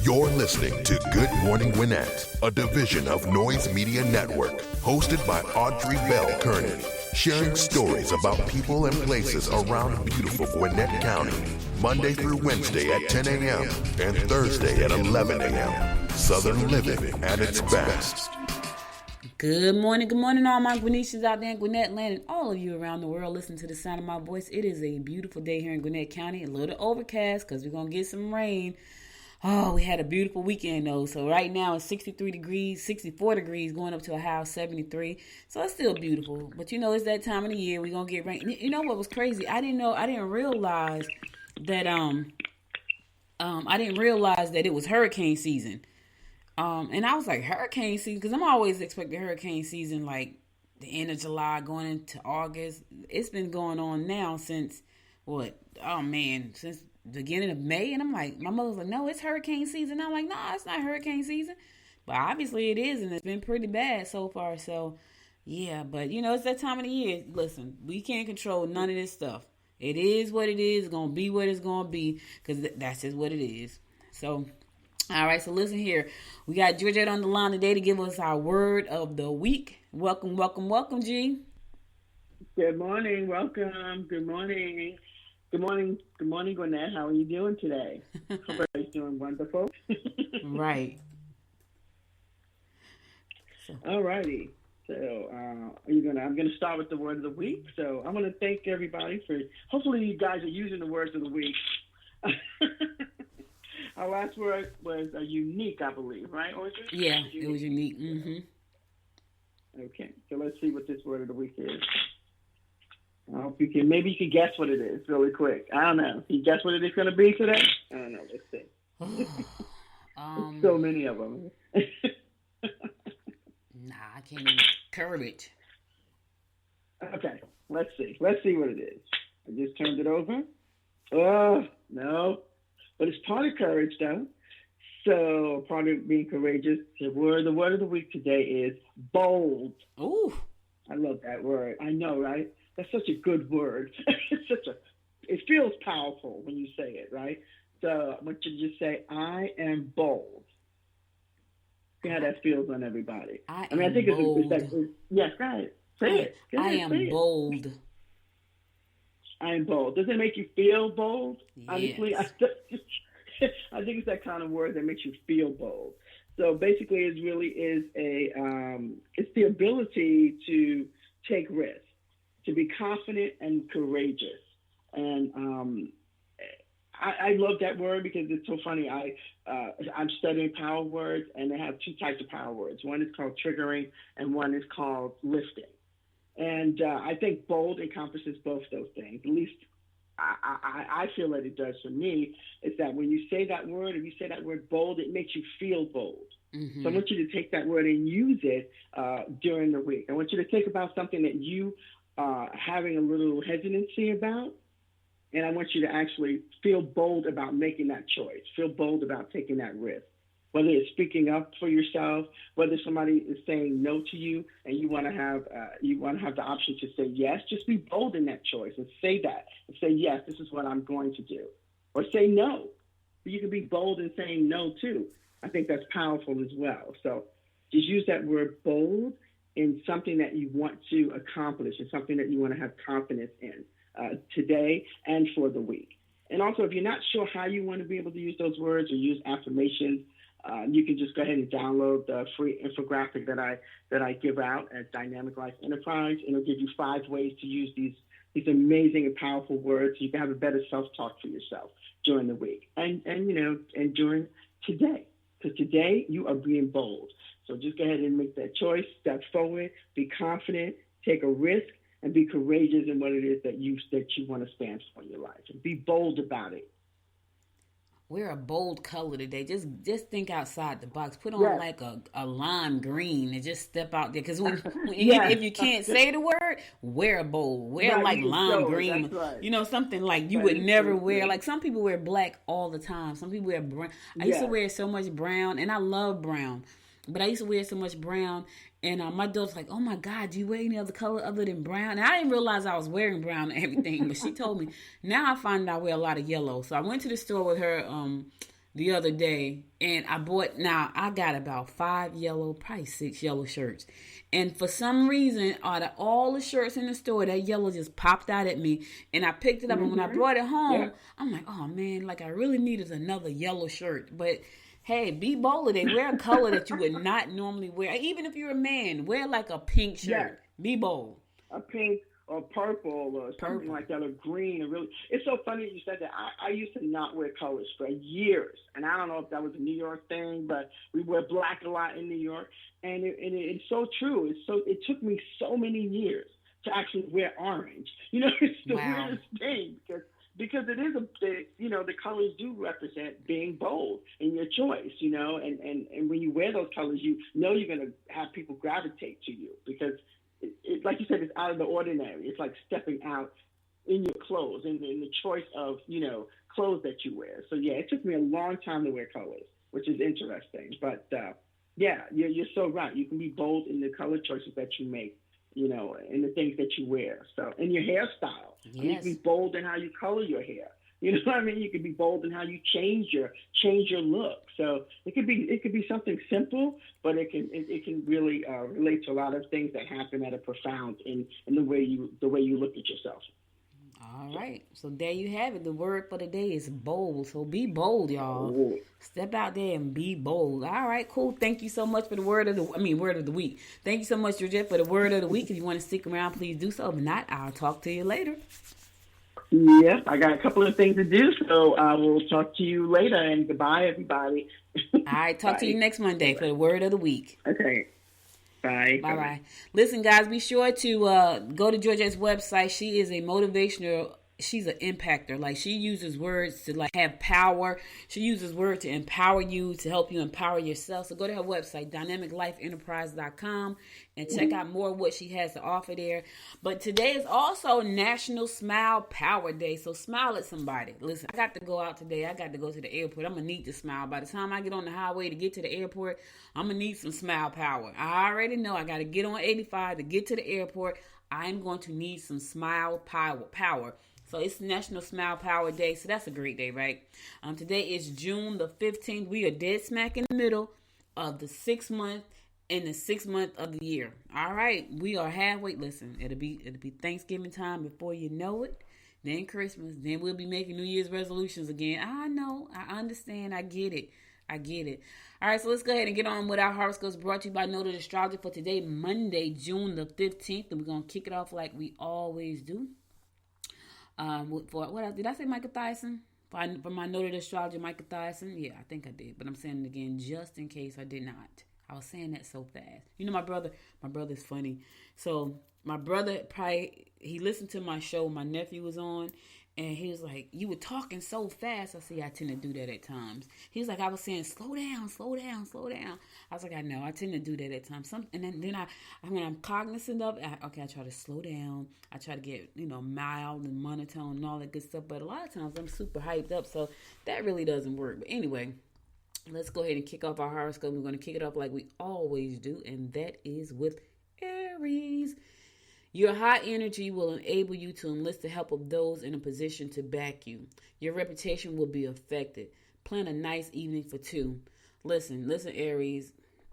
You're listening to Good Morning Gwinnett, a division of Noise Media Network, hosted by Audrey Bell Kearney, sharing stories about people and places around beautiful Gwinnett County, Monday through Wednesday at 10 a.m. and Thursday at 11 a.m. Southern living at its best. Good morning, all my Gwinnetians out there in Gwinnett land and all of you around the world listening to the sound of my voice. It is a beautiful day here in Gwinnett County, a little overcast because we're going to get some rain. Oh, we had a beautiful weekend though. So right now it's 63 degrees, 64 degrees, going up to a high of 73. So it's still beautiful. But you know, it's that time of the year we're going to get rain. You know what was crazy? I didn't realize that it was hurricane season. And I was like, hurricane season? Because I'm always expecting hurricane season like the end of July going into August. It's been going on now since, since the beginning of May. And I'm like, my mother's like, no, it's hurricane season. I'm like, no, it's not hurricane season. But obviously it is, and it's been pretty bad so far. So, yeah, but, you know, it's that time of the year. Listen, we can't control none of this stuff. It is what it is. It's going to be what it's going to be because that's just what it is. So, all right, so listen here. We got Georgette on the line today to give us our word of the week. Welcome, G. Good morning. Welcome. Good morning. Good morning, Gwinnett. How are you doing today? Hope everybody's doing wonderful. Right. All righty. So I'm gonna start with the word of the week. So I want to thank everybody for. Hopefully, you guys are using the words of the week. Our last word was unique, I believe, right? Or was it? Yeah, it was unique. Mm-hmm. Okay, so let's see what this word of the week is. I hope maybe you can guess what it is really quick. I don't know. Can you guess what it is going to be today? I don't know. Let's see. So many of them. Nah, I can't even courage. Okay, let's see. Let's see what it is. I just turned it over. Oh, no. But it's part of courage, though. So part of being courageous, the word of the week today is bold. Ooh. I love that word. I know, right? That's such a good word. It feels powerful when you say it, right? So I want you to just say, I am bold. See how that feels on everybody. I think bold. Yes, go ahead. Say it. Go ahead, I am bold. I am bold. Does it make you feel bold? Yes. Honestly, I think it's that kind of word that makes you feel bold. So basically, it really is it's the ability to take risks, to be confident and courageous. And I love that word because it's so funny. I'm studying power words, and they have two types of power words. One is called triggering, and one is called lifting. And I think bold encompasses both those things. At least I feel that it does for me. Is that when you say that word, if you say that word bold, it makes you feel bold. Mm-hmm. So I want you to take that word and use it during the week. I want you to think about something that you are having a little hesitancy about, and I want you to actually feel bold about making that choice. Feel bold about taking that risk. Whether it's speaking up for yourself, whether somebody is saying no to you, and you want to have the option to say yes, just be bold in that choice and say that and say yes, this is what I'm going to do, or say no. You can be bold in saying no too. I think that's powerful as well. So just use that word bold in something that you want to accomplish and something that you want to have confidence in today and for the week. And also, if you're not sure how you want to be able to use those words or use affirmations, you can just go ahead and download the free infographic that I give out at Dynamic Life Enterprise, and it'll give you 5 ways to use these amazing and powerful words so you can have a better self-talk for yourself during the week and during today. Because today you are being bold. So just go ahead and make that choice, step forward, be confident, take a risk, and be courageous in what it is that you want to stand for in your life. And be bold about it. Wear a bold color today. Just think outside the box. Put on like a lime green and just step out there. Because if you can't say the word, wear a bold. Wear like lime green. That's right. You know, something like you would never wear. Like some people wear black all the time. Some people wear brown. I used to wear so much brown, and I love brown. But I used to wear so much brown, and my daughter's like, "Oh my God, do you wear any other color other than brown?" And I didn't realize I was wearing brown and everything, but she told me. Now I find that I wear a lot of yellow. So I went to the store with her the other day, and I got about 5 yellow, probably 6 yellow shirts. And for some reason, out of all the shirts in the store, that yellow just popped out at me. And I picked it up, and when I brought it home, I'm like, oh man, like I really needed another yellow shirt. But hey, be bold. They wear a color that you would not normally wear. Even if you're a man, wear like a pink shirt. Yes. Be bold. A pink or purple or something like that, or green. Or really, it's so funny you said that. I used to not wear colors for years, and I don't know if that was a New York thing, but we wear black a lot in New York, and it's so true. It took me so many years to actually wear orange. You know, it's the weirdest thing because it is the colors do represent being bold in your choice. You know, and when you wear those colors, you know you're going to have people gravitate to you because. It, like you said, it's out of the ordinary. It's like stepping out in your clothes and in the choice of, clothes that you wear. So, yeah, it took me a long time to wear colors, which is interesting. But, you're so right. You can be bold in the color choices that you make, in the things that you wear. So, in your hairstyle, you can be bold in how you color your hair. You know what I mean? You can be bold in how you change your look. So it could be something simple, but it can really relate to a lot of things that happen that are profound in the way you look at yourself. All right. So there you have it. The word for the day is bold. So be bold, y'all. Step out there and be bold. All right, cool. Thank you so much for the word of the week. Thank you so much, Georgette, for the word of the week. If you want to stick around, please do so. If not, I'll talk to you later. Yes, I got a couple of things to do, so I will talk to you later, and goodbye, everybody. All right, talk to you next Monday for the word of the week. Okay. Bye. Bye-bye. Listen, guys, be sure to go to Georgette's website. She is a motivational, she's an impactor. Like, she uses words to, like, have power. She uses words to empower you, to help you empower yourself. So go to her website, dynamiclifeenterprise.com, and check out more of what she has to offer there. But today is also National Smile Power Day, so smile at somebody. Listen, I got to go out today. I got to go to the airport. I'm going to need to smile. By the time I get on the highway to get to the airport, I'm going to need some smile power. I already know I got to get on 85 to get to the airport. I'm going to need some smile power. So it's National Smile Power Day, so that's a great day, right? Today is June the 15th. We are dead smack in the middle of the 6th month and the 6th month of the year. All right, we are halfway. Listen, it'll be Thanksgiving time before you know it. Then Christmas. Then we'll be making New Year's resolutions again. I know. I understand. I get it. All right, so let's go ahead and get on with our horoscopes brought to you by Noted Astrology for today, Monday, June the 15th. And we're going to kick it off like we always do. Did I say Michael Thyssen? For my Noted Astrologer, Michael Thyssen? Yeah, I think I did. But I'm saying it again just in case I did not. I was saying that so fast. You know, my brother's funny. So my brother he listened to my show my nephew was on, and he was like, you were talking so fast. I see I tend to do that at times. He was like, I was saying, slow down. I was like, I know, I tend to do that at times. And then when I'm cognizant of it, I try to slow down. I try to get, mild and monotone and all that good stuff. But a lot of times I'm super hyped up, so that really doesn't work. But anyway, let's go ahead and kick off our horoscope. We're going to kick it off like we always do, and that is with Aries. Your high energy will enable you to enlist the help of those in a position to back you. Your reputation will be affected. Plan a nice evening for two. Listen, Aries.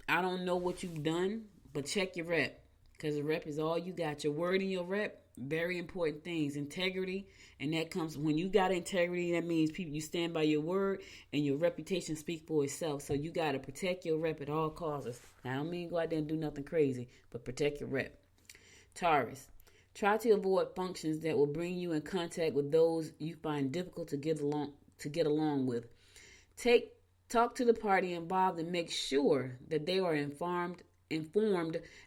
I don't know what you've done, but check your rep, because the rep is all you got. Your word and your rep, very important things. Integrity, and that comes when you got integrity. That means you stand by your word, and your reputation speaks for itself. So you got to protect your rep at all costs. Now, I don't mean go out there and do nothing crazy, but protect your rep. Taurus, try to avoid functions that will bring you in contact with those you find difficult to get along with. Talk to the party involved and make sure that they are informed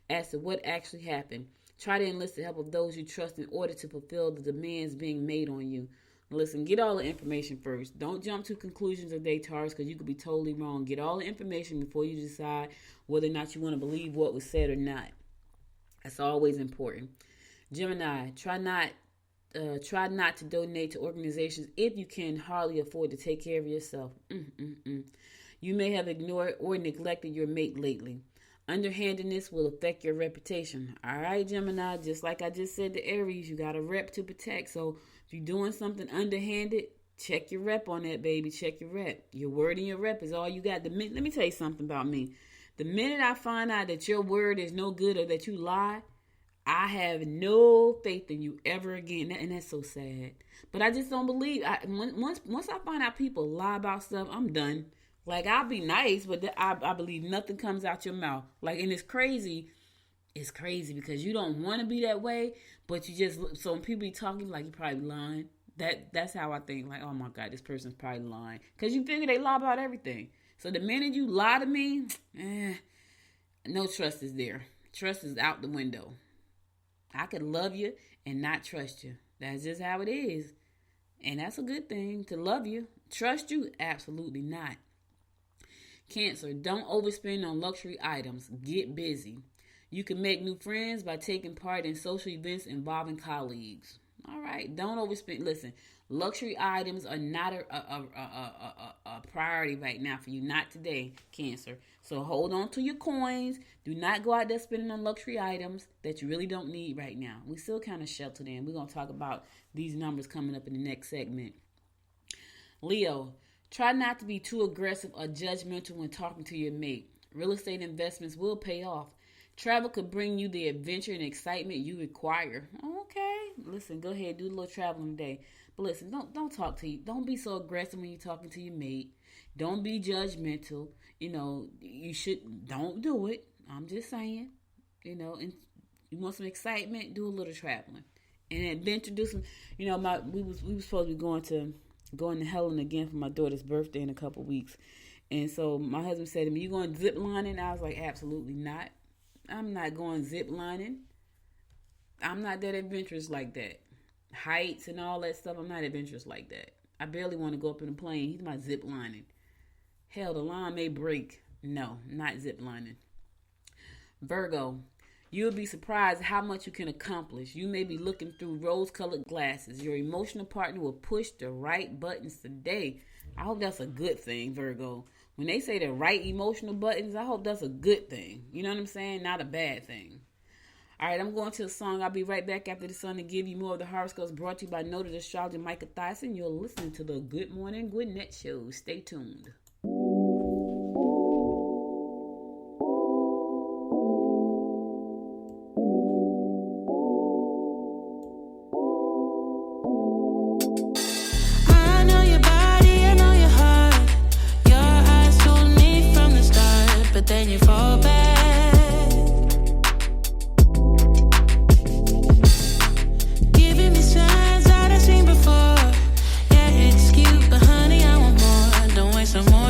as to what actually happened. Try to enlist the help of those you trust in order to fulfill the demands being made on you. Listen, get all the information first. Don't jump to conclusions today, Taurus, because you could be totally wrong. Get all the information before you decide whether or not you want to believe what was said or not. That's always important. Gemini, try not to donate to organizations if you can hardly afford to take care of yourself. You may have ignored or neglected your mate lately. Underhandedness will affect your reputation. All right, Gemini, just like I just said to Aries, you got a rep to protect. So if you're doing something underhanded, Check your rep on that, baby. Check your rep. Your word and your rep is all you got. Let me tell you something about me. The minute I find out that your word is no good or that you lie, I have no faith in you ever again. And that's so sad. But I just don't believe. Once I find out people lie about stuff, I'm done. Like, I'll be nice, but I believe nothing comes out your mouth. Like, and it's crazy. It's crazy because you don't want to be that way, but you just, so when people be talking, like, you're probably lying. That's how I think. Like, oh my God, this person's probably lying. Because you figure they lie about everything. So the minute you lie to me, no trust is there. Trust is out the window. I could love you and not trust you. That's just how it is. And that's a good thing, to love you. Trust you? Absolutely not. Cancer, don't overspend on luxury items. Get busy. You can make new friends by taking part in social events involving colleagues. All right, don't overspend. Listen, luxury items are not a priority right now for you. Not today, Cancer. So hold on to your coins. Do not go out there spending on luxury items that you really don't need right now. We still kind of sheltered in. We're going to talk about these numbers coming up in the next segment. Leo, try not to be too aggressive or judgmental when talking to your mate. Real estate investments will pay off. Travel could bring you the adventure and excitement you require. Okay, listen, go ahead, do a little traveling today. But listen, don't talk to you. Don't be so aggressive when you're talking to your mate. Don't be judgmental. Don't do it. I'm just saying. And you want some excitement, do a little traveling. And adventure, do some. We was supposed to be going to Helen again for my daughter's birthday in a couple weeks. And so my husband said to me, "You going zip lining?" I was like, "Absolutely not. I'm not going zip lining. I'm not that adventurous like that. Heights and all that stuff, I'm not adventurous like that. I barely want to go up in a plane. He's my zip lining. Hell, the line may break. No, not zip lining." Virgo, you'll be surprised how much you can accomplish. You may be looking through rose-colored glasses. Your emotional partner will push the right buttons today. I hope that's a good thing, Virgo. When they say the right emotional buttons, I hope that's a good thing. You know what I'm saying? Not a bad thing. All right, I'm going to a song. I'll be right back after the song to give you more of the horoscopes brought to you by noted astrologer Micah Thyssen. You're listening to the Good Morning Gwinnett Show. Stay tuned. Then you fall back, giving me signs I've seen before. Yeah, it's cute, but honey, I want more. Don't waste no more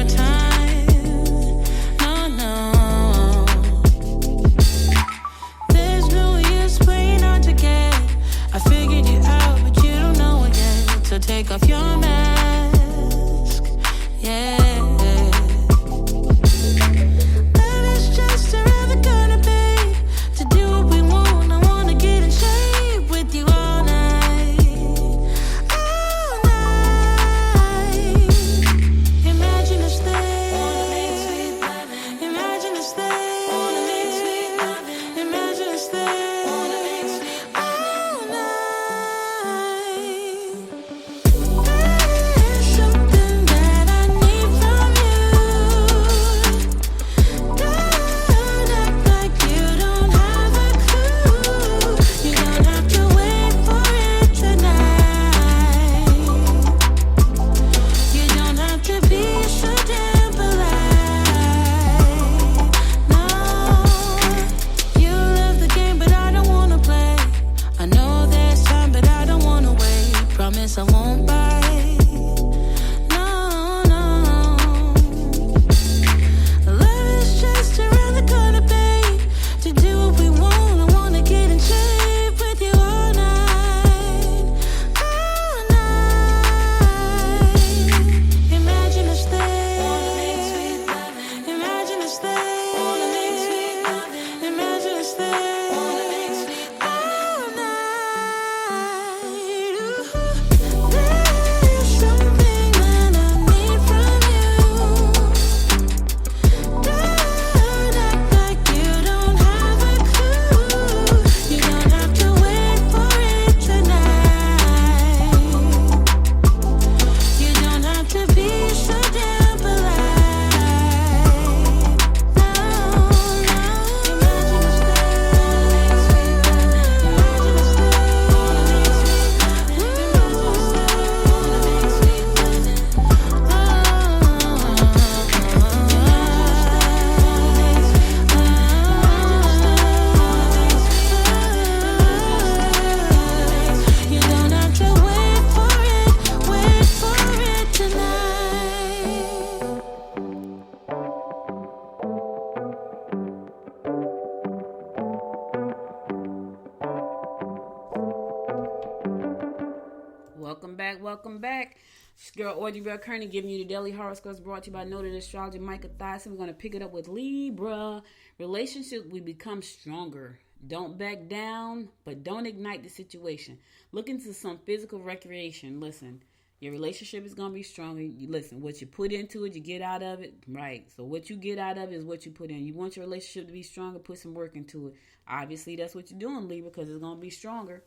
welcome back. It's your girl Audrey Bell Kearney giving you the daily horoscopes brought to you by noted astrologer Micah Thyssen. We're going to pick it up with Libra. Relationship, we become stronger. Don't back down, but don't ignite the situation. Look into some physical recreation. Listen, your relationship is going to be stronger. Listen, what you put into it, you get out of it. Right. So what you get out of it is what you put in. You want your relationship to be stronger, put some work into it. Obviously, that's what you're doing, Libra, because it's going to be stronger.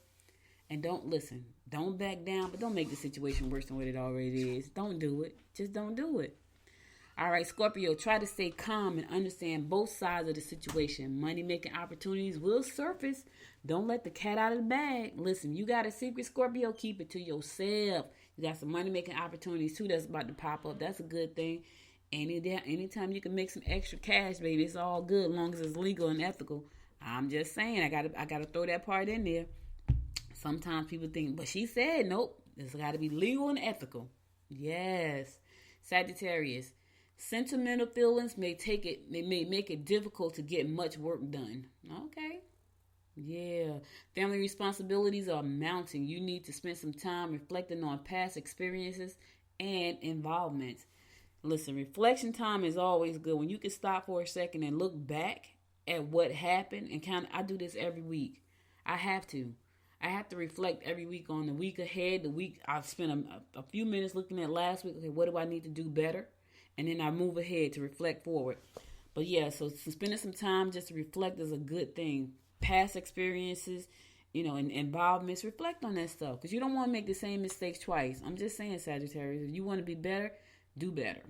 And don't back down, but don't make the situation worse than what it already is. Don't do it. Just don't do it. All right, Scorpio, try to stay calm and understand both sides of the situation. Money-making opportunities will surface. Don't let the cat out of the bag. Listen, you got a secret, Scorpio, keep it to yourself. You got some money-making opportunities, too, that's about to pop up. That's a good thing. Anytime you can make some extra cash, baby, it's all good as long as it's legal and ethical. I'm just saying, I gotta throw that part in there. Sometimes people think, but she said, nope, it's got to be legal and ethical. Yes. Sagittarius, sentimental feelings may make it difficult to get much work done. Okay. Yeah. Family responsibilities are mounting. You need to spend some time reflecting on past experiences and involvements. Listen, reflection time is always good. When you can stop for a second and look back at what happened and I do this every week. I have to reflect every week on the week ahead. The week I've spent a few minutes looking at last week. Okay, what do I need to do better? And then I move ahead to reflect forward. But yeah, so spending some time just to reflect is a good thing. Past experiences, and involvements, reflect on that stuff. Because you don't want to make the same mistakes twice. I'm just saying, Sagittarius, if you want to be better, do better.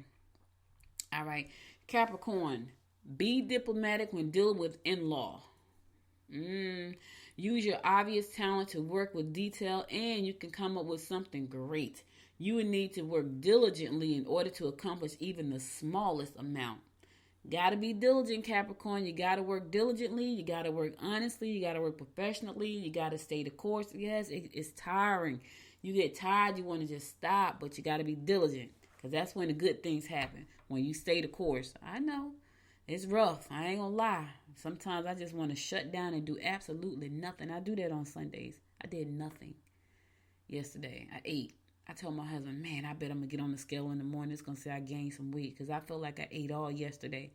All right, Capricorn, be diplomatic when dealing with in-law. Use your obvious talent to work with detail and you can come up with something great. You will need to work diligently in order to accomplish even the smallest amount. Got to be diligent, Capricorn. You got to work diligently. You got to work honestly. You got to work professionally. You got to stay the course. Yes, it's tiring. You get tired, you want to just stop, but you got to be diligent because that's when the good things happen, when you stay the course. I know. It's rough. I ain't gonna lie. Sometimes I just want to shut down and do absolutely nothing. I do that on Sundays. I did nothing yesterday. I ate. I told my husband, man, I bet I'm going to get on the scale in the morning. It's going to say I gained some weight because I felt like I ate all yesterday.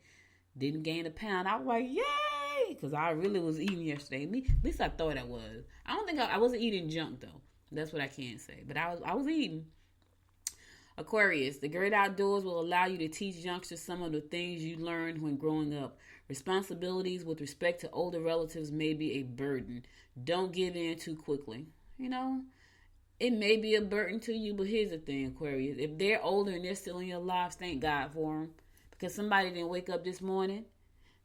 Didn't gain a pound. I was like, yay, because I really was eating yesterday. At least I thought I was. I don't think I wasn't eating junk, though. That's what I can say. But I was eating. Aquarius, the great outdoors will allow you to teach youngsters some of the things you learned when growing up. Responsibilities with respect to older relatives may be a burden. Don't give in too quickly. It may be a burden to you, but here's the thing, Aquarius. If they're older and they're still in your lives, thank God for them. Because somebody didn't wake up this morning.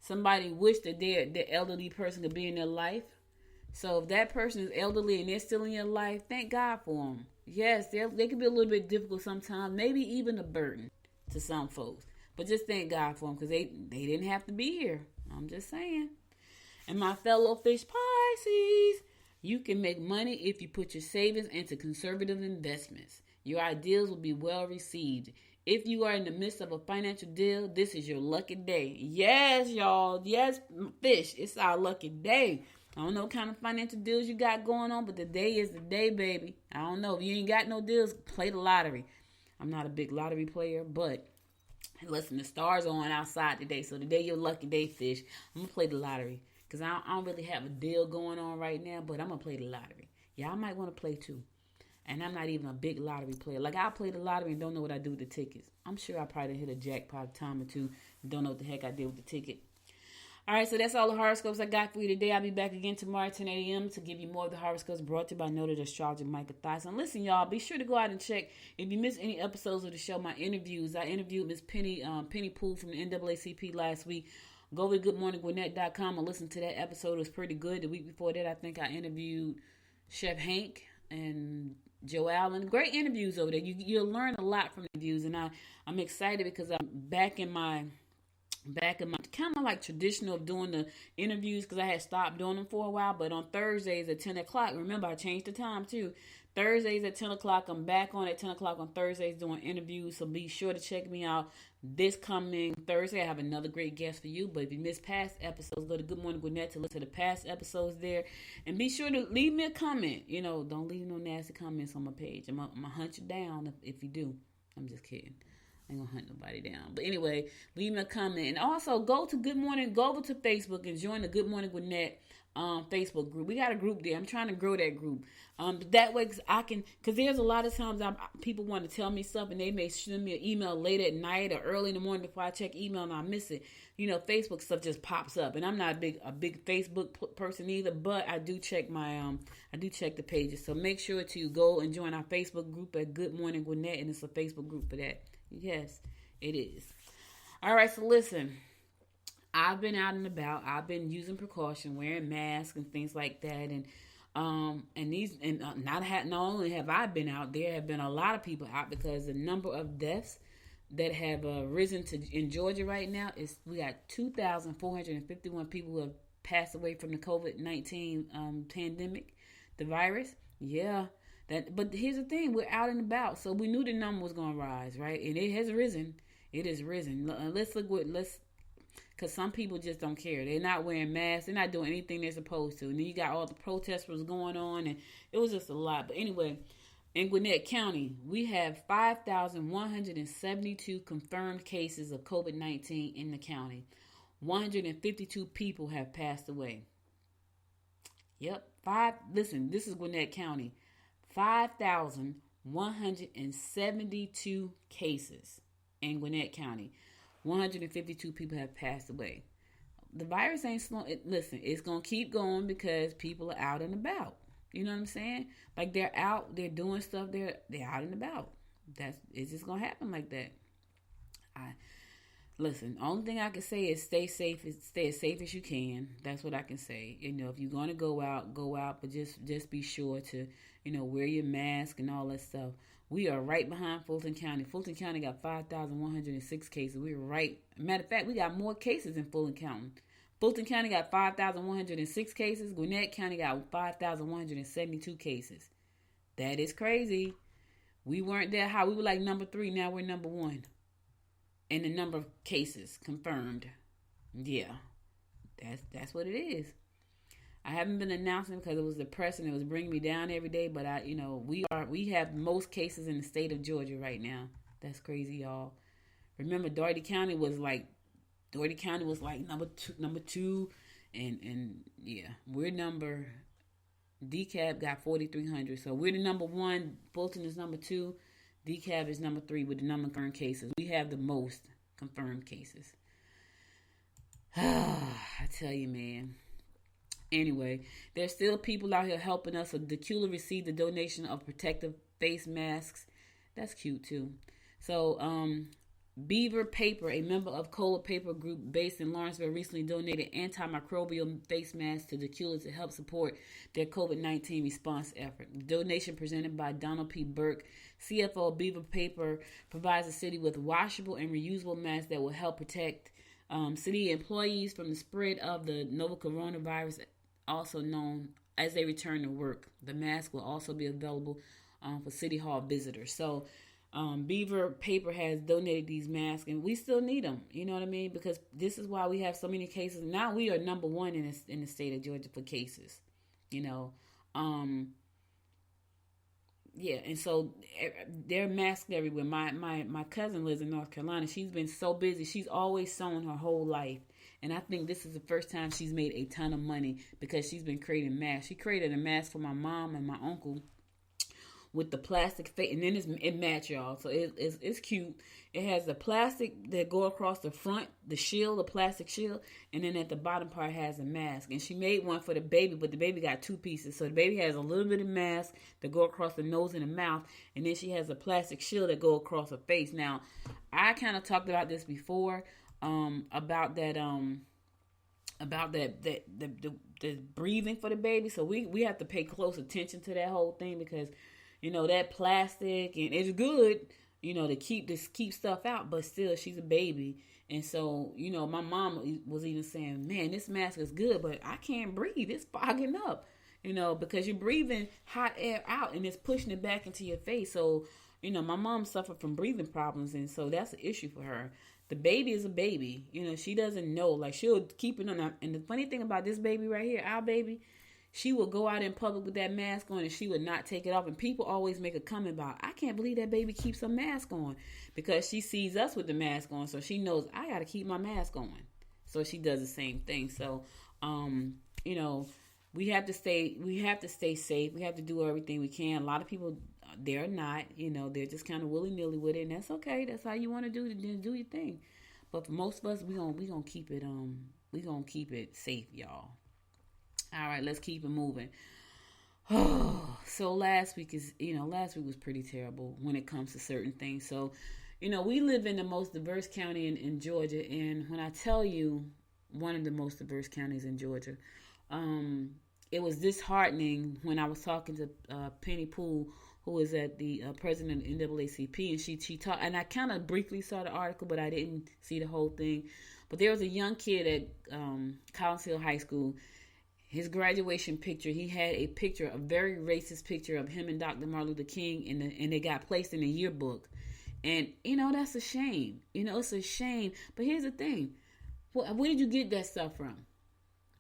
Somebody wished that their elderly person could be in their life. So if that person is elderly and they're still in your life, thank God for them. Yes, they can be a little bit difficult sometimes, maybe even a burden to some folks. But just thank God for them because they didn't have to be here. I'm just saying. And my fellow fish Pisces, you can make money if you put your savings into conservative investments. Your ideas will be well received. If you are in the midst of a financial deal, this is your lucky day. Yes, y'all. Yes, fish. It's our lucky day. I don't know what kind of financial deals you got going on, but the day is the day, baby. I don't know. If you ain't got no deals, play the lottery. I'm not a big lottery player, but listen, the stars are on outside today. So today your lucky day, fish. I'm going to play the lottery because I don't really have a deal going on right now, but I'm going to play the lottery. Y'all might want to play too. And I'm not even a big lottery player. Like, I play the lottery and don't know what I do with the tickets. I'm sure I probably hit a jackpot a time or two and don't know what the heck I did with the ticket. All right, so that's all the horoscopes I got for you today. I'll be back again tomorrow at 10 a.m. to give you more of the horoscopes brought to you by noted astrologer Micah Thyssen. Listen, y'all, be sure to go out and check. If you missed any episodes of the show, my interviews. I interviewed Miss Penny Poole from the NAACP last week. Go to goodmorninggwinnett.com and listen to that episode. It was pretty good. The week before that, I think I interviewed Chef Hank and Joe Allen. Great interviews over there. You'll learn a lot from the interviews, and I'm excited because I'm back in my kind of like traditional of doing the interviews because I had stopped doing them for a while. But on Thursdays at 10 o'clock, remember I changed the time too. Thursdays at 10 o'clock. I'm back on at 10 o'clock on Thursdays doing interviews. So be sure to check me out this coming Thursday. I have another great guest for you. But if you missed past episodes, go to Good Morning Gwinnett to listen to the past episodes there. And be sure to leave me a comment. Don't leave no nasty comments on my page. I'm going to hunt you down if you do. I'm just kidding. I ain't gonna hunt nobody down. But anyway, leave me a comment. And also go over to Facebook and join the Good Morning Gwinnett Facebook group. We got a group there. I'm trying to grow that group. That way because there's a lot of times people want to tell me stuff and they may send me an email late at night or early in the morning before I check email and I miss it. Facebook stuff just pops up, and I'm not a big Facebook person either, but I do check the pages. So make sure to go and join our Facebook group at Good Morning Gwinnett, and it's a Facebook group for that. Yes, it is. All right, so listen. I've been out and about. I've been using precaution, wearing masks and things like that, not only have I been out, there have been a lot of people out because the number of deaths that have risen in Georgia right now we got 2,451 people who have passed away from the COVID-19 pandemic, the virus. Yeah. But here's the thing, we're out and about, so we knew the number was going to rise, right? And it has risen. It has risen. Because some people just don't care. They're not wearing masks. They're not doing anything they're supposed to. And then you got all the protesters going on, and it was just a lot. But anyway, in Gwinnett County, we have 5,172 confirmed cases of COVID-19 in the county. 152 people have passed away. Yep. Listen, this is Gwinnett County. 5,172 cases in Gwinnett County. 152 people have passed away. The virus ain't slow. Listen, it's going to keep going because people are out and about. You know what I'm saying? Like they're out, they're doing stuff, they're out and about. It's just going to happen like that. Listen, only thing I can say is stay safe. Stay as safe as you can. That's what I can say. If you're going to go out, but just be sure to, wear your mask and all that stuff. We are right behind Fulton County. Fulton County got 5,106 cases. Matter of fact, we got more cases in Fulton County. Fulton County got 5,106 cases. Gwinnett County got 5,172 cases. That is crazy. We weren't that high. We were like number 3. Now we're number 1. And the number of cases confirmed. Yeah. That's what it is. I haven't been announcing because it was depressing. It was bringing me down every day. But we have most cases in the state of Georgia right now. That's crazy, y'all. Remember, Dougherty County was like number two, and yeah, we're DeKalb got 4,300. So we're the number 1. Fulton is number 2. DeKalb is number 3 with the number of confirmed cases. We have the most confirmed cases. I tell you, man. Anyway, there's still people out here helping us. So Decula received a donation of protective face masks. That's cute too. So Beaver Paper, a member of Cola Paper Group based in Lawrenceville, recently donated antimicrobial face masks to Decula to help support their COVID-19 response effort. The donation presented by Donald P. Burke, CFO of Beaver Paper, provides the city with washable and reusable masks that will help protect city employees from the spread of the novel coronavirus, also known as they return to work. The mask will also be available for City Hall visitors. So Beaver Paper has donated these masks, and we still need them. You know what I mean? Because this is why we have so many cases. Now we are number 1 in the state of Georgia for cases. Yeah, and so they're masked everywhere. My cousin lives in North Carolina. She's been so busy. She's always sewn her whole life. And I think this is the first time she's made a ton of money because she's been creating masks. She created a mask for my mom and my uncle with the plastic face, and then it match, y'all. So it's cute. It has the plastic that go across the front, the shield, the plastic shield, and then at the bottom part has a mask. And she made one for the baby, but the baby got 2 pieces. So the baby has a little bit of mask that go across the nose and the mouth, and then she has a plastic shield that go across her face. Now, I kind of talked about this before, about the breathing for the baby. So we have to pay close attention to that whole thing because that plastic, and it's good, to keep stuff out, but still she's a baby. And so, my mom was even saying, man, this mask is good, but I can't breathe. It's fogging up. because you're breathing hot air out and it's pushing it back into your face. So, my mom suffered from breathing problems, and so that's an issue for her. The baby is a baby. She doesn't know. Like, she'll keep it on. And the funny thing about this baby right here, our baby, she will go out in public with that mask on and she would not take it off. And people always make a comment about, I can't believe that baby keeps a mask on, because she sees us with the mask on. So she knows I got to keep my mask on. So she does the same thing. So, we have to stay safe. We have to do everything we can. A lot of people, they're not, they're just kind of willy-nilly with it, and that's okay. That's how you want to do it, then do your thing. But for most of us, we gonna keep it safe, y'all. All right, let's keep it moving. So last week was pretty terrible when it comes to certain things. So, we live in the most diverse county in Georgia, and when I tell you one of the most diverse counties in Georgia, it was disheartening when I was talking to Penny Poole, who is at the president of the NAACP, and she talked, and I kind of briefly saw the article, but I didn't see the whole thing. But there was a young kid at Collins Hill High School. His graduation picture, he had a picture, a very racist picture of him and Dr. Martin Luther King, and they got placed in the yearbook. And, that's a shame. It's a shame. But here's the thing. Where did you get that stuff from?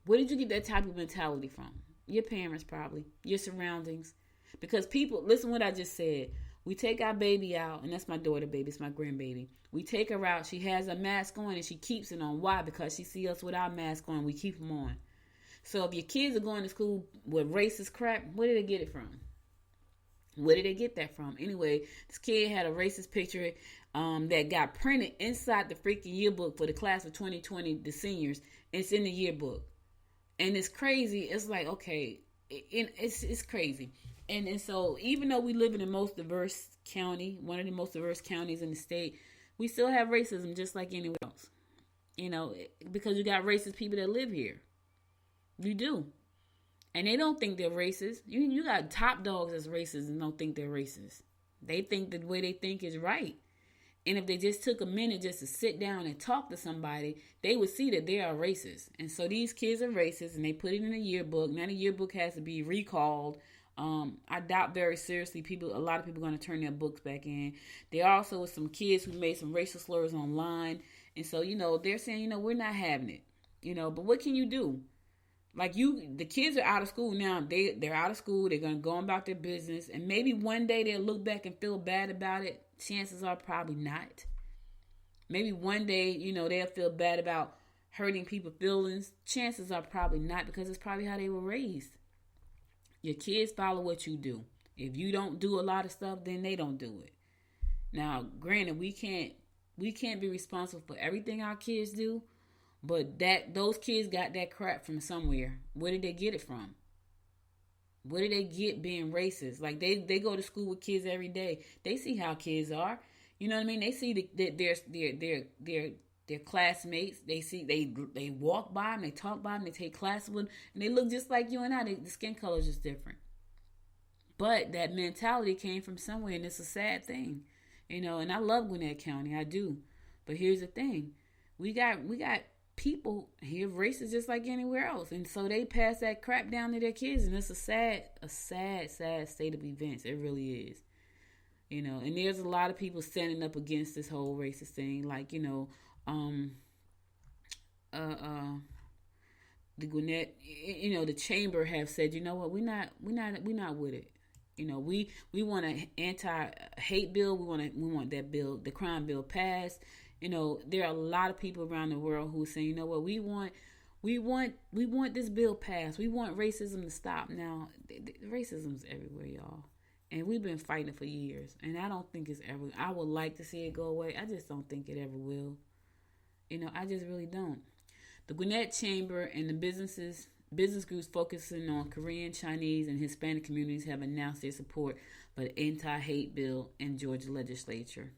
Where did you get that type of mentality from? Your parents, probably. Your surroundings. Because people, listen to what I just said. We take our baby out, and that's my daughter baby, it's my grandbaby. We take her out, she has a mask on, and she keeps it on. Why? Because she see us with our mask on, we keep them on. So if your kids are going to school with racist crap, where did they get it from? Where did they get that from? Anyway, this kid had a racist picture that got printed inside the freaking yearbook for the class of 2020, the seniors. It's in the yearbook. And it's crazy. It's like, okay, it's crazy. And so even though we live in the most diverse county, one of the most diverse counties in the state, we still have racism just like anywhere else. Because you got racist people that live here. You do. And they don't think they're racist. You got top dogs that's racist and don't think they're racist. They think the way they think is right. And if they just took a minute just to sit down and talk to somebody, they would see that they are racist. And so these kids are racist, and they put it in a yearbook. Now the yearbook has to be recalled. I doubt very seriously a lot of people are going to turn their books back in. There also was some kids who made some racial slurs online. And so, they're saying, we're not having it. But what can you do? Like the kids are out of school now. They're out of school. They're going to go about their business. And maybe one day they'll look back and feel bad about it. Chances are probably not. Maybe one day, they'll feel bad about hurting people's feelings. Chances are probably not, because it's probably how they were raised. Your kids follow what you do. If you don't do a lot of stuff, then they don't do it. Now, granted, we can't be responsible for everything our kids do. But those kids got that crap from somewhere. Where did they get it from? Where did they get being racist? Like they go to school with kids every day. They see how kids are. You know what I mean? They see their classmates. They see they walk by them, they talk by them, they take classes with them, and they look just like you and I. The skin color is just different. But that mentality came from somewhere, and it's a sad thing. And I love Gwinnett County, I do. But here's the thing: we got people here racist just like anywhere else, and so they pass that crap down to their kids, and it's a sad state of events. It really is. And there's a lot of people standing up against this whole racist thing, like the Gwinnett, the chamber have said, we're not with it. We want an anti-hate bill. We want that bill, the crime bill, passed. There are a lot of people around the world who say, we want this bill passed. We want racism to stop. Now, racism's everywhere, y'all. And we've been fighting for years. And I don't think it's ever, I would like to see it go away. I just don't think it ever will. I just really don't. The Gwinnett Chamber and the business groups focusing on Korean, Chinese, and Hispanic communities have announced their support for the anti-hate bill in Georgia legislature.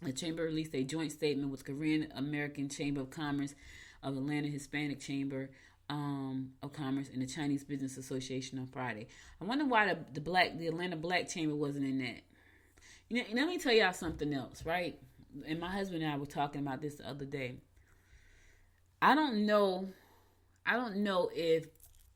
The chamber released a joint statement with Korean American Chamber of Commerce of Atlanta, Hispanic Chamber of Commerce, and the Chinese Business Association on Friday. I wonder why the Atlanta Black Chamber wasn't in that. Let me tell y'all something else, right? And my husband and I were talking about this the other day. I don't know if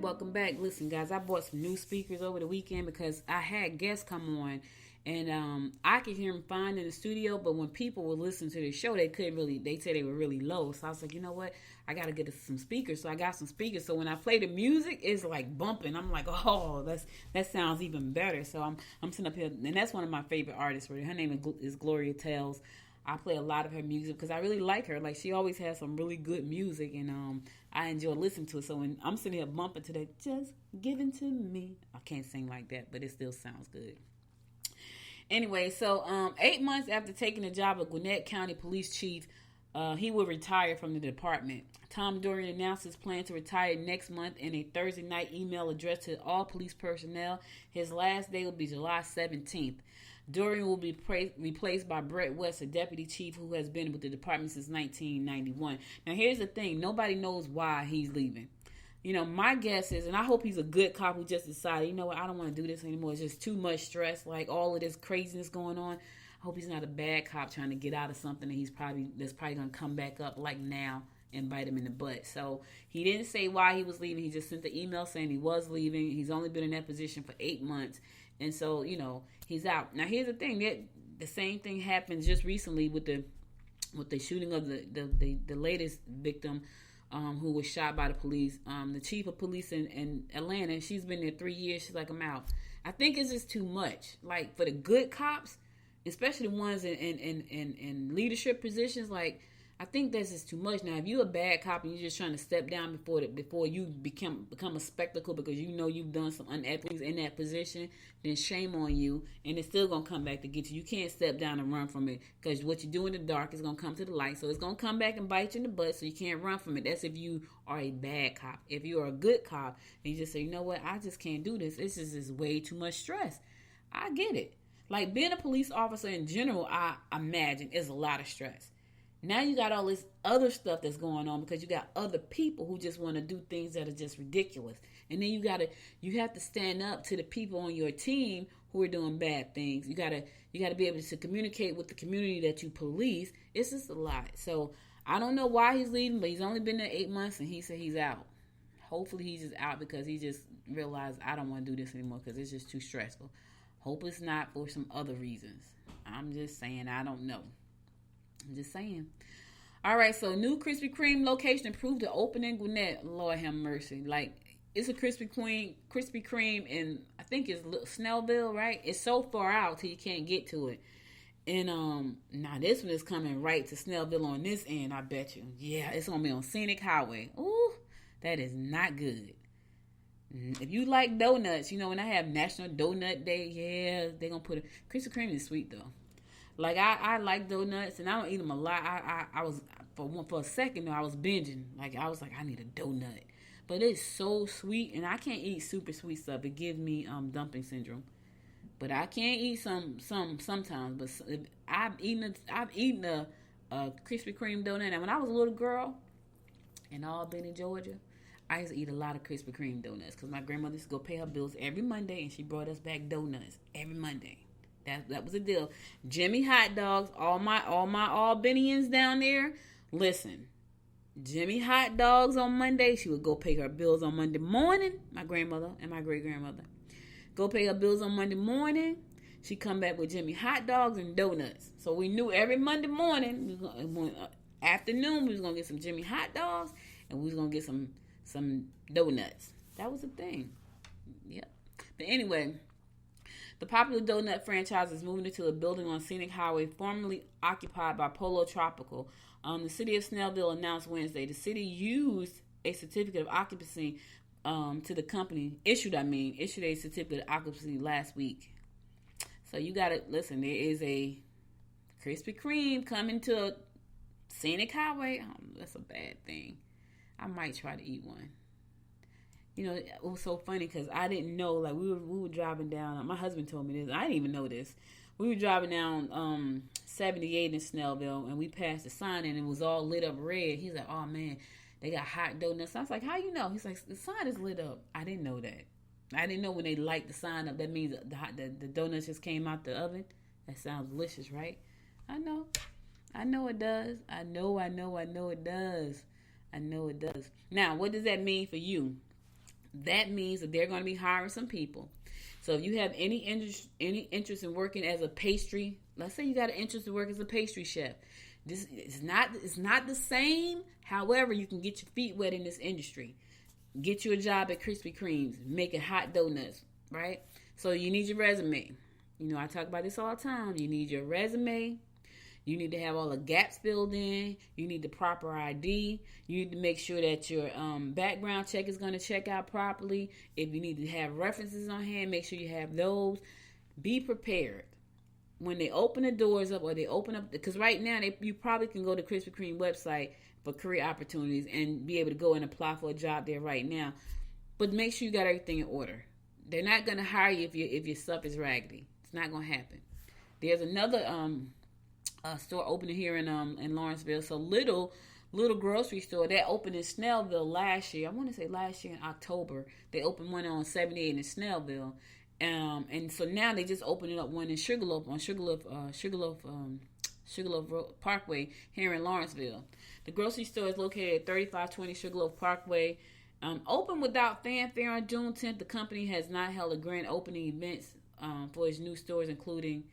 Welcome back. Listen, guys, I bought some new speakers over the weekend because I had guests come on, and I could hear them fine in the studio, but when people would listen to the show, they couldn't really, they said they were really low. So I was like, you know what? I got to get some speakers. So I got some speakers. So when I play the music, it's like bumping. I'm like, oh, that sounds even better. So I'm sitting up here, and that's one of my favorite artists. Her name is Gloria Tales. I play a lot of her music because I really like her. Like, she always has some really good music, and I enjoy listening to it. So when I'm sitting here bumping to that, just given to me, I can't sing like that, but it still sounds good. Anyway, so 8 months after taking the job of Gwinnett County Police Chief, he will retire from the department. Tom Dorian announced his plan to retire next month in a Thursday night email addressed to all police personnel. His last day will be July 17th. Dorian will be replaced by Brett West, a deputy chief who has been with the department since 1991. Now, here's the thing. Nobody knows why he's leaving. You know, my guess is, and I hope he's a good cop who just decided, you know what, I don't want to do this anymore. It's just too much stress, like all of this craziness going on. I hope he's not a bad cop trying to get out of something that's probably going to come back up like now and bite him in the butt. So he didn't say why he was leaving. He just sent the email saying he was leaving. He's only been in that position for 8 months. And so, you know, he's out. Now, here's the thing. The same thing happened just recently with the shooting of the latest victim who was shot by the police. The chief of police in Atlanta, she's been there 3 years. She's like, I'm out. I think it's just too much. Like, for the good cops, especially the ones in leadership positions, like, I think that's just too much. Now, if you're a bad cop and you're just trying to step down before you become a spectacle because you know you've done some unethical things in that position, then shame on you, and it's still going to come back to get you. You can't step down and run from it because what you do in the dark is going to come to the light. So it's going to come back and bite you in the butt, so you can't run from it. That's if you are a bad cop. If you're a good cop and you just say, you know what, I just can't do this. This is way too much stress. I get it. Like, being a police officer in general, I imagine, is a lot of stress. Now you got all this other stuff that's going on because you got other people who just want to do things that are just ridiculous. And then you have to stand up to the people on your team who are doing bad things. You gotta be able to communicate with the community that you police. It's just a lot. So I don't know why he's leaving, but he's only been there 8 months and he said he's out. Hopefully he's just out because he just realized, I don't want to do this anymore because it's just too stressful. Hope it's not for some other reasons. I'm just saying, I don't know. I'm just saying. All right, so new Krispy Kreme location approved to open in Gwinnett. Lord have mercy. Like, it's a Krispy Kreme in, I think it's Snellville, right? It's so far out till you can't get to it. And now this one is coming right to Snellville on this end, I bet you. Yeah, it's gonna be on Scenic Highway. Ooh, that is not good. If you like donuts, you know, when I have National Donut Day, yeah, they're gonna put it. Krispy Kreme is sweet though. Like, I like donuts, and I don't eat them a lot. I was, for a second, though, I was binging. Like, I was like, I need a donut. But it's so sweet, and I can't eat super sweet stuff. It gives me dumping syndrome. But I can eat some sometimes. But I've eaten a Krispy Kreme donut. And when I was a little girl in Albany, Georgia, I used to eat a lot of Krispy Kreme donuts because my grandmother used to go pay her bills every Monday, and she brought us back donuts every Monday. That was a deal. Jimmy hot dogs, all my Albanians down there, listen. Jimmy hot dogs on Monday. She would go pay her bills on Monday morning. My grandmother and my great grandmother go pay her bills on Monday morning. She come back with Jimmy hot dogs and donuts. So we knew every Monday morning, afternoon, we was gonna get some Jimmy hot dogs and we was gonna get some donuts. That was the thing. Yep. But anyway. The popular donut franchise is moving into a building on Scenic Highway formerly occupied by Polo Tropical. The city of Snellville announced Wednesday the city used a certificate of occupancy to the company, issued a certificate of occupancy last week. So you got to listen, there is a Krispy Kreme coming to Scenic Highway. That's a bad thing. I might try to eat one. You know, it was so funny because I didn't know, like, we were driving down. My husband told me this. I didn't even know this. We were driving down 78 in Snellville, and we passed the sign, and it was all lit up red. He's like, oh, man, they got hot donuts. I was like, how you know? He's like, the sign is lit up. I didn't know that. I didn't know when they light the sign up, that means the donuts just came out the oven. That sounds delicious, right? I know it does. I know it does. I know it does. Now, what does that mean for you? That means that they're going to be hiring some people. So if you have any interest in working as a pastry, let's say you got an interest in working as a pastry chef. This it's not the same. However, you can get your feet wet in this industry. Get you a job at Krispy Kreme's, making hot donuts, right? So you need your resume. You know, I talk about this all the time. You need your resume. You need to have all the gaps filled in. You need the proper ID. You need to make sure that your background check is going to check out properly. If you need to have references on hand, make sure you have those. Be prepared. When they open the doors up, or they open up, because right now you probably can go to Krispy Kreme website for career opportunities and be able to go and apply for a job there right now. But make sure you got everything in order. They're not going to hire you if your stuff is raggedy. It's not going to happen. There's another store opening here in Lawrenceville. So little grocery store that opened in Snellville last year. I want to say last year in October. They opened one on 78 in Snellville. And so now they just opening up one in Sugarloaf on Sugarloaf Parkway here in Lawrenceville. The grocery store is located at 3520 Sugarloaf Parkway. Open without fanfare on June 10th. The company has not held a grand opening events for its new stores, including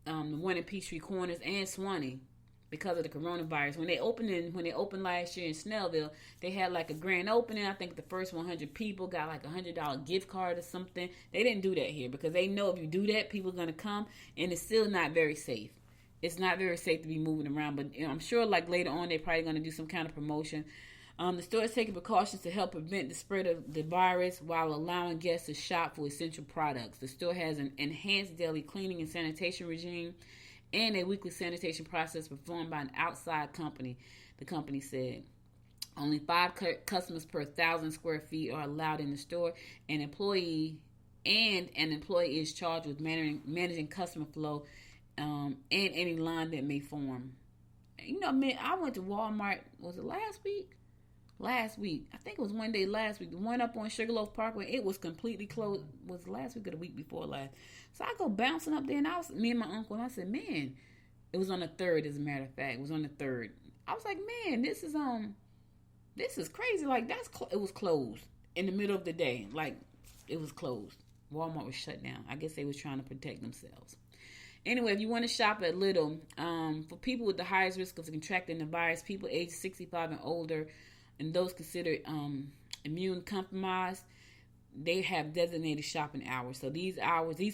the one in Peachtree Corners and Swanee, because of the coronavirus. When they opened last year in Snellville, they had like a grand opening. I think the first 100 people got like $100 gift card or something. They didn't do that here because they know if you do that, people are going to come, and it's still not very safe. It's not very safe to be moving around, but I'm sure like later on they're probably going to do some kind of promotion. The store is taking precautions to help prevent the spread of the virus while allowing guests to shop for essential products. The store has an enhanced daily cleaning and sanitation regime and a weekly sanitation process performed by an outside company, the company said. Only 5 customers per 1,000 square feet are allowed in the store. An employee is charged with managing customer flow and any line that may form. You know, man, I went to Walmart, was it last week? Last week. I think it was one day last week. The one up on Sugarloaf Parkway, it was completely closed. Was it last week or the week before last? So I go bouncing up there, and me and my uncle, and I said, man, it was on the 3rd, as a matter of fact. It was on the 3rd. I was like, man, this is crazy. Like, it was closed in the middle of the day. Like, it was closed. Walmart was shut down. I guess they was trying to protect themselves. Anyway, if you want to shop at Little, for people with the highest risk of contracting the virus, people aged 65 and older, and those considered immune compromised, they have designated shopping hours. So these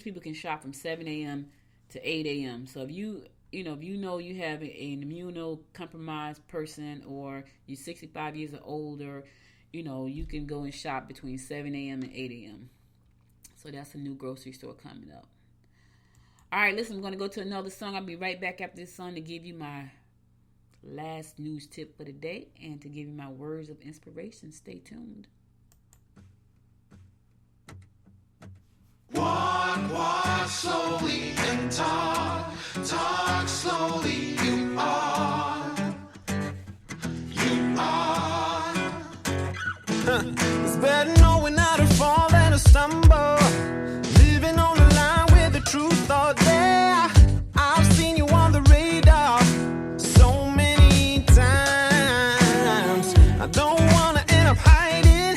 people can shop from 7 a.m. to 8 a.m. So if you know you have an immunocompromised person, or you're 65 years or older, you can go and shop between 7 a.m. and 8 a.m. So that's a new grocery store coming up. All right, listen, I'm going to go to another song. I'll be right back after this song to give you my last news tip for the day and to give you my words of inspiration. Stay tuned. Walk slowly and talk slowly. You are. It's better knowing how to fall than to stumble. Living on the line with the truth out there. I've seen you on the radar so many times. I don't wanna end up hiding.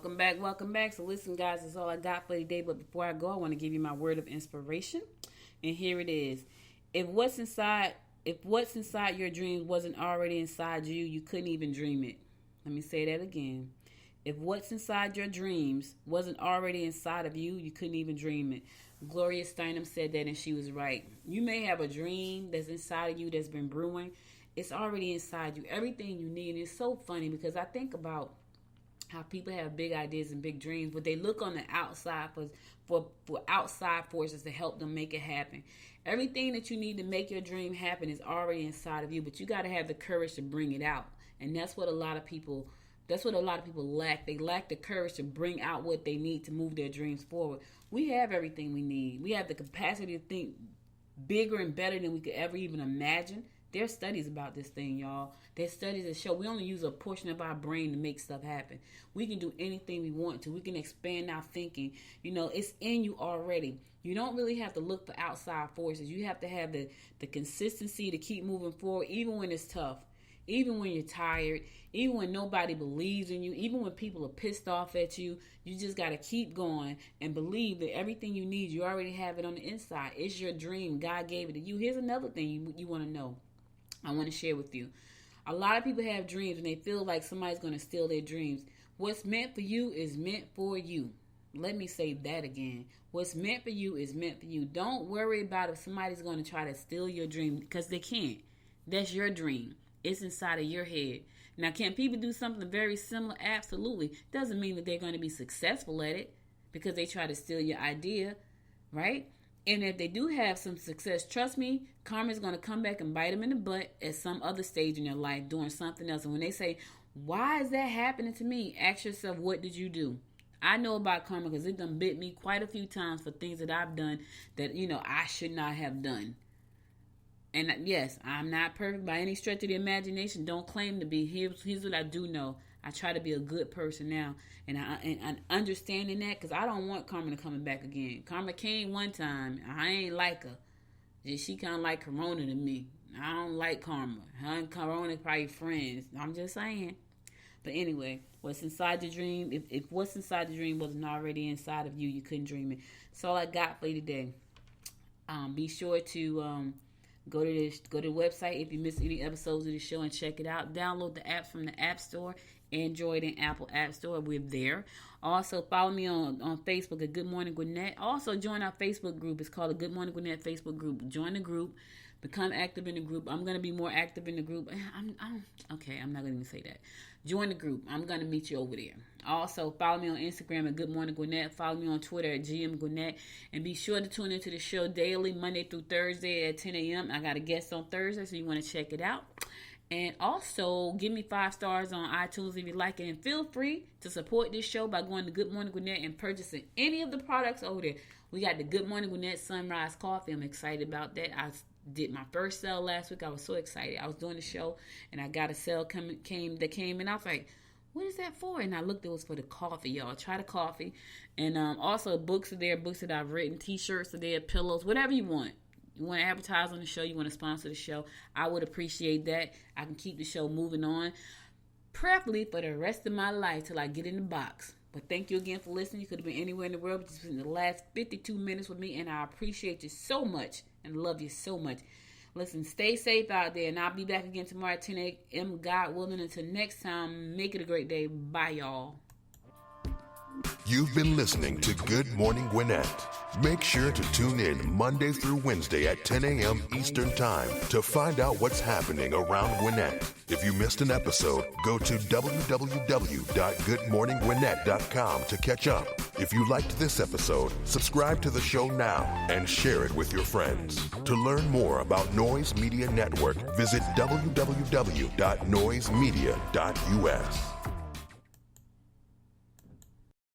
Welcome back. So listen, guys, that's all I got for today. But before I go, I want to give you my word of inspiration. And here it is. If what's inside your dreams wasn't already inside you, you couldn't even dream it. Let me say that again. If what's inside your dreams wasn't already inside of you, you couldn't even dream it. Gloria Steinem said that, and she was right. You may have a dream that's inside of you that's been brewing. It's already inside you. Everything you need. And it's so funny because I think about how people have big ideas and big dreams, but they look on the outside for outside forces to help them make it happen. Everything that you need to make your dream happen is already inside of you, but you got to have the courage to bring it out. And that's what a lot of people lack. They lack the courage to bring out what they need to move their dreams forward. We have everything we need. We have the capacity to think bigger and better than we could ever even imagine. There's studies about this thing, y'all. There's studies that show we only use a portion of our brain to make stuff happen. We can do anything we want to. We can expand our thinking. It's in you already. You don't really have to look for outside forces. You have to have the consistency to keep moving forward, even when it's tough, even when you're tired, even when nobody believes in you, even when people are pissed off at you. You just got to keep going and believe that everything you need, you already have it on the inside. It's your dream. God gave it to you. Here's another thing you want to know. I want to share with you. A lot of people have dreams and they feel like somebody's going to steal their dreams. What's meant for you is meant for you. Let me say that again. What's meant for you is meant for you. Don't worry about if somebody's going to try to steal your dream, because they can't. That's your dream. It's inside of your head. Now, can people do something very similar? Absolutely. Doesn't mean that they're going to be successful at it because they try to steal your idea, right? And if they do have some success, trust me, karma's going to come back and bite them in the butt at some other stage in their life doing something else. And when they say, why is that happening to me? Ask yourself, what did you do? I know about karma because it done bit me quite a few times for things that I've done that, I should not have done. And yes, I'm not perfect by any stretch of the imagination. Don't claim to be. Here's what I do know. I try to be a good person now, and I'm understanding that because I don't want karma to come back again. Karma came one time. I ain't like her. She kind of like Corona to me. I don't like karma. Her and Corona probably friends. I'm just saying. But anyway, what's inside your dream? If what's inside the dream wasn't already inside of you, you couldn't dream it. That's all I got for you today. Be sure to go to the website if you missed any episodes of the show and check it out. Download the apps from the App Store, Android and Apple App Store. We're there. Also, follow me on Facebook at Good Morning Gwinnett. Also, join our Facebook group. It's called the Good Morning Gwinnett Facebook group. Join the group. Become active in the group. I'm going to be more active in the group. I'm not going to even say that. Join the group. I'm going to meet you over there. Also, follow me on Instagram at Good Morning Gwinnett. Follow me on Twitter at GM Gwinnett. And be sure to tune into the show daily, Monday through Thursday at 10 a.m. I got a guest on Thursday, so you want to check it out. And also, give me 5 stars on iTunes if you like it. And feel free to support this show by going to Good Morning Gwinnett and purchasing any of the products over there. We got the Good Morning Gwinnett Sunrise Coffee. I'm excited about that. I did my first sale last week. I was so excited. I was doing the show, and I got a sale that came, and I was like, what is that for? And I looked, it was for the coffee, y'all. Try the coffee. And also, books are there, books that I've written, T-shirts are there, pillows, whatever you want. You want to advertise on the show, you want to sponsor the show, I would appreciate that. I can keep the show moving on, preferably for the rest of my life till I get in the box. But thank you again for listening. You could have been anywhere in the world, but you spent the last 52 minutes with me, and I appreciate you so much and love you so much. Listen, stay safe out there, and I'll be back again tomorrow at 10 a.m. God willing. Until next time, make it a great day. Bye, y'all. You've been listening to Good Morning Gwinnett. Make sure to tune in Monday through Wednesday at 10 a.m. Eastern Time to find out what's happening around Gwinnett. If you missed an episode, go to www.goodmorninggwinnett.com to catch up. If you liked this episode, subscribe to the show now and share it with your friends. To learn more about Noise Media Network, visit www.noisemedia.us.